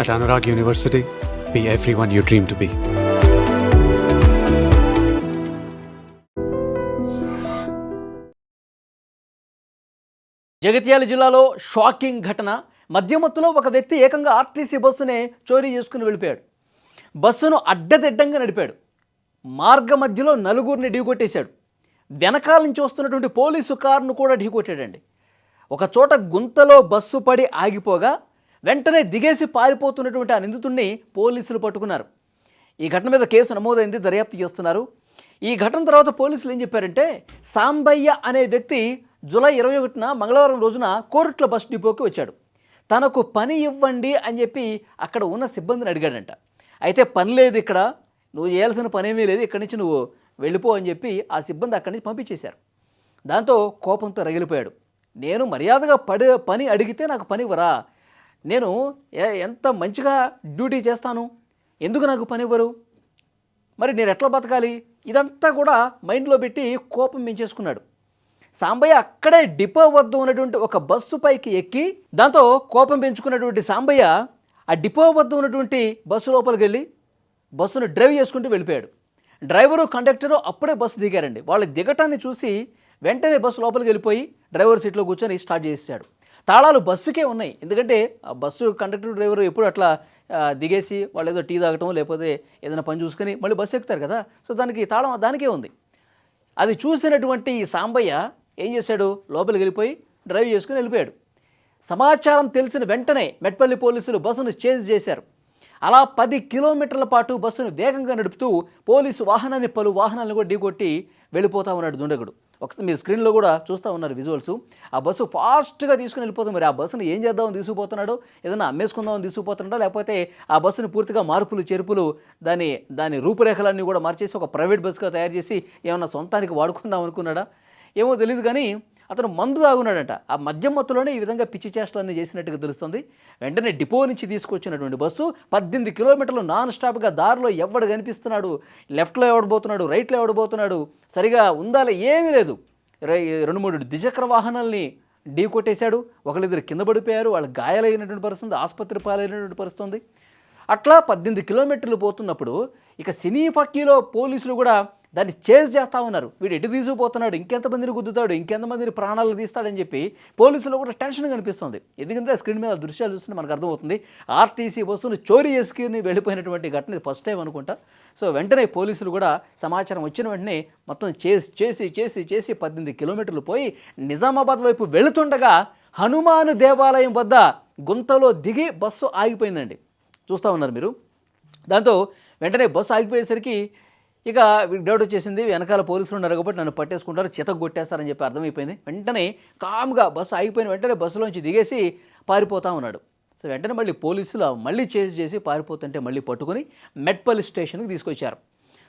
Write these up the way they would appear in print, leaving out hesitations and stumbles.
At Anurag University, be everyone you dream to be. Jagtial జిల్లాలో shocking ఘటన. మధ్యమత్తులో ఒక వ్యక్తి ఏకంగా ఆర్టీసీ బస్సునే చోరీ చేసుకుని వెళ్ళిపోయాడు. బస్సును అడ్డదిడ్డంగా నడిపాడు. మార్గ మధ్యలో నలుగురిని ఢీకొట్టేశాడు. వెనకాల నుంచి వస్తున్నటువంటి పోలీసు కారును కూడా ఢీకొట్టాడండి. ఒక చోట గుంతలో బస్సు పడి ఆగిపోగా వెంటనే దిగేసి పారిపోతున్నటువంటి ఆ నిందితుడిని పోలీసులు పట్టుకున్నారు. ఈ ఘటన మీద కేసు నమోదైంది, దర్యాప్తు చేస్తున్నారు. ఈ ఘటన తర్వాత పోలీసులు ఏం చెప్పారంటే, సాంబయ్య అనే వ్యక్తి జూలై 21న మంగళవారం రోజున కోరుట్ల బస్ డిపోకి వచ్చాడు. తనకు పని ఇవ్వండి అని చెప్పి అక్కడ ఉన్న సిబ్బందిని అడిగాడంట. అయితే పని లేదు, ఇక్కడ నువ్వు చేయాల్సిన పని ఏమీ లేదు, ఇక్కడి నుంచి నువ్వు వెళ్ళిపో అని చెప్పి ఆ సిబ్బంది అక్కడి నుంచి పంపించేశారు. దాంతో కోపంతో రగిలిపోయాడు. నేను మర్యాదగా పని అడిగితే నాకు పని ఇవ్వరా? నేను ఎంత మంచిగా డ్యూటీ చేస్తాను, ఎందుకు నాకు పని ఇవ్వరు? మరి నేను ఎట్లా బతకాలి? ఇదంతా కూడా మైండ్లో పెట్టి కోపం పెంచేసుకున్నాడు. సాంబయ్య అక్కడే డిపో వద్ద ఉన్నటువంటి ఒక బస్సు పైకి ఎక్కి, దాంతో కోపం పెంచుకున్నటువంటి సాంబయ్య ఆ డిపో వద్ద ఉన్నటువంటి బస్సు లోపలికి వెళ్ళి బస్సును డ్రైవ్ చేసుకుంటూ వెళ్ళిపోయాడు. డ్రైవరు కండక్టరు అప్పుడే బస్సు దిగారండి. వాళ్ళు దిగటాన్ని చూసి వెంటనే బస్సు లోపలికి వెళ్ళిపోయి డ్రైవర్ సీట్లో కూర్చొని స్టార్ట్ చేసేసాడు. తాళాలు బస్సుకే ఉన్నాయి, ఎందుకంటే ఆ బస్సు కండక్టర్ డ్రైవరు ఎప్పుడు అట్లా దిగేసి వాళ్ళు ఏదో టీ తాగటం లేకపోతే ఏదైనా పని చూసుకొని మళ్ళీ బస్సు ఎక్కుతారు కదా, సో దానికి తాళం దానికే ఉంది. అది చూసినటువంటి ఈ సాంబయ్య ఏం చేశాడు, లోపలికి వెళ్ళిపోయి డ్రైవ్ చేసుకుని వెళ్ళిపోయాడు. సమాచారం తెలిసిన వెంటనే మెట్పల్లి పోలీసులు బస్సును చేంజ్ చేశారు. అలా 10 కిలోమీటర్ల పాటు బస్సును వేగంగా నడుపుతూ పోలీసు వాహనాన్ని పలు వాహనాలను కూడా ఢీకొట్టి వెళ్ళిపోతూ ఉన్నాడు దుండగుడు. ఒకసారి మీరు స్క్రీన్లో కూడా చూస్తూ ఉన్నారు విజువల్స్. ఆ బస్సు ఫాస్ట్గా తీసుకుని వెళ్ళిపోతుంది. మరి ఆ బస్సును ఏం చేద్దామని తీసుకుపోతున్నాడో, ఏదైనా అమ్మేసుకుందామని తీసుకుపోతున్నాడో, లేకపోతే ఆ బస్సును పూర్తిగా మార్పులు చేర్పులు దాని రూపురేఖలన్నీ కూడా మార్చేసి ఒక ప్రైవేట్ బస్సుగా తయారు చేసి ఏమన్నా సొంతానికి వాడుకుందాం అనుకున్నాడా ఏమో తెలియదు. కానీ అతను మందు తాగున్నాడంట. ఆ మద్యం మత్తులోనే ఈ విధంగా పిచ్చి చేష్టలన్నీ చేసినట్టుగా తెలుస్తుంది. వెంటనే డిపో నుంచి తీసుకొచ్చినటువంటి బస్సు 18 కిలోమీటర్లు నాన్ స్టాప్గా దారిలో ఎవడు కనిపిస్తున్నాడు, లెఫ్ట్లో ఎవడు పోతున్నాడు, రైట్లో ఎవడు పోతున్నాడు, సరిగా ఉందాలే ఏమీ లేదు. 2-3 ద్విచక్ర వాహనాలని ఢీ కొట్టేశాడు. ఒకళ్ళిద్దరు కింద పడిపోయారు, వాళ్ళు గాయాలైనటువంటి పరిస్థితి, ఆసుపత్రి పాలైనటువంటి పరిస్థితి. అట్లా 18 కిలోమీటర్లు పోతున్నప్పుడు ఇక సినీ ఫక్కీలో పోలీసులు కూడా దాన్ని చేజ్ చేస్తూ ఉన్నారు. వీడు ఎటు తీసుకుపోతున్నాడు, ఇంకెంతమందిని గుద్దుతాడు, ఇంకెంతమందిని ప్రాణాలు తీస్తాడని చెప్పి పోలీసులు కూడా టెన్షన్ కనిపిస్తుంది. ఎందుకంటే స్క్రీన్ మీద దృశ్యాలు చూస్తుంటే మనకు అర్థమవుతుంది. ఆర్టీసీ బస్సును చోరీ చేసుకుని వెళ్ళిపోయినటువంటి ఘటన ఇది ఫస్ట్ టైం అనుకుంటా. సో వెంటనే పోలీసులు కూడా సమాచారం వచ్చిన వెంటనే మొత్తం చేసి 18 కిలోమీటర్లు పోయి నిజామాబాద్ వైపు వెళుతుండగా హనుమాను దేవాలయం వద్ద గుంతలో దిగి బస్సు ఆగిపోయిందండి. చూస్తూ ఉన్నారు మీరు. దాంతో వెంటనే బస్సు ఆగిపోయేసరికి ఇక డౌట్ వచ్చేసింది, వెనకాల పోలీసులు ఉన్నారు కాబట్టి నన్ను పట్టేసుకుంటారు, చితకు కొట్టేస్తారని చెప్పి అర్థమైపోయింది. వెంటనే కామ్గా బస్సు ఆగిపోయిన వెంటనే బస్సులోంచి దిగేసి పారిపోతూ ఉన్నాడు. సో వెంటనే మళ్ళీ పోలీసులు మళ్ళీ చేజ్ చేసి పారిపోతుంటే మళ్ళీ పట్టుకొని మెట్పల్లి స్టేషన్కి తీసుకొచ్చారు.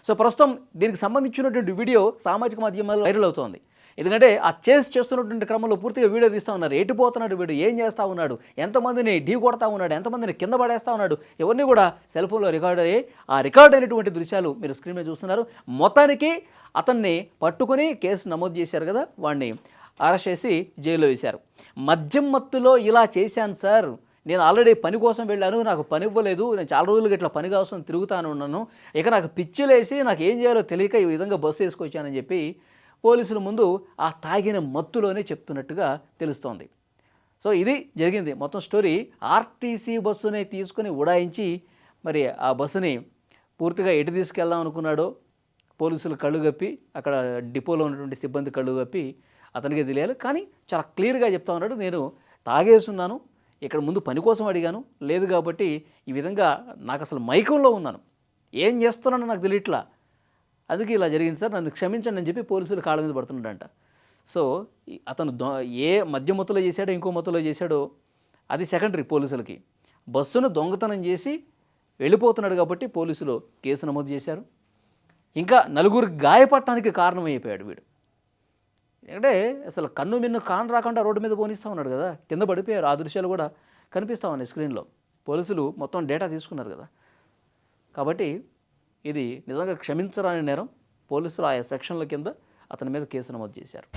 సో ప్రస్తుతం దీనికి సంబంధించినటువంటి వీడియో సామాజిక మాధ్యమాల్లో వైరల్ అవుతోంది. ఎందుకంటే ఆ చేస్తున్నటువంటి క్రమంలో పూర్తిగా వీడియో తీస్తూ ఉన్నారు. ఎటుపోతున్నాడు వీడు, ఏం చేస్తూ ఉన్నాడు, ఎంతమందిని ఢీ కొడతా ఉన్నాడు, ఎంతమందిని కింద పడేస్తూ ఉన్నాడు, ఎవరిని కూడా సెల్ ఫోన్లో రికార్డ్ అయ్యి ఆ రికార్డ్ అయినటువంటి దృశ్యాలు మీరు స్క్రీన్ మీద చూస్తున్నారు. మొత్తానికి అతన్ని పట్టుకొని కేసు నమోదు చేశారు కదా, వాడిని అరెస్ట్ చేసి జైల్లో వేశారు. మద్యం మత్తులో ఇలా చేశాను సార్, నేను ఆల్రెడీ పని కోసం వెళ్ళాను, నాకు పని ఇవ్వలేదు, నేను చాలా రోజులుగా ఇట్లా పని కోసం తిరుగుతాను ఉన్నాను, ఇక నాకు పిచ్చిలేసి నాకు ఏం చేయాలో తెలియక ఈ విధంగా బస్సు వేసుకొచ్చానని చెప్పి పోలీసుల ముందు ఆ తాగిన మత్తులోనే చెప్తున్నట్టుగా తెలుస్తోంది. సో ఇది జరిగింది మొత్తం స్టోరీ. ఆర్టీసీ బస్సుని తీసుకుని ఉడాయించి మరి ఆ బస్సుని పూర్తిగా ఎటు తీసుకెళ్దాం అనుకున్నాడో పోలీసులు కళ్ళు కప్పి, అక్కడ డిపోలో ఉన్నటువంటి సిబ్బంది కళ్ళు కప్పి అతనికి తెలియాలి. కానీ చాలా క్లియర్గా చెప్తా ఉన్నాడు, నేను తాగేస్తున్నాను, ఇక్కడ ముందు పని కోసం అడిగాను, లేదు కాబట్టి ఈ విధంగా నాకు అసలు మైకంలో ఉన్నాను, ఏం చేస్తున్నానో నాకు తెలియట్లా, అందుకే ఇలా జరిగింది సార్, నన్ను క్షమించండి అని చెప్పి పోలీసులు కాళ్ళ మీద పడుతున్నాడంట. సో అతను ఏ మద్య మత్తులో చేశాడో ఇంకో మత్తులో చేశాడో అది సెకండరీ పోలీసులకి. బస్సును దొంగతనం చేసి వెళ్ళిపోతున్నాడు కాబట్టి పోలీసులు కేసు నమోదు చేశారు. ఇంకా నలుగురికి గాయపడటానికి కారణమైపోయాడు వీడు. ఎందుకంటే అసలు కన్ను మిన్ను కాన్ రాకుండా రోడ్డు మీద పోనిస్తూ ఉన్నాడు కదా, కింద పడిపోయారు. ఆ దృశ్యాలు కూడా కనిపిస్తూ ఉన్నాయి స్క్రీన్లో. పోలీసులు మొత్తం డేటా తీసుకున్నారు కదా, కాబట్టి ఇది నిజంగా క్షమించరాని నేరం. పోలీసులు ఆయా సెక్షన్ల కింద అతని మీద కేసు నమోదు చేశారు.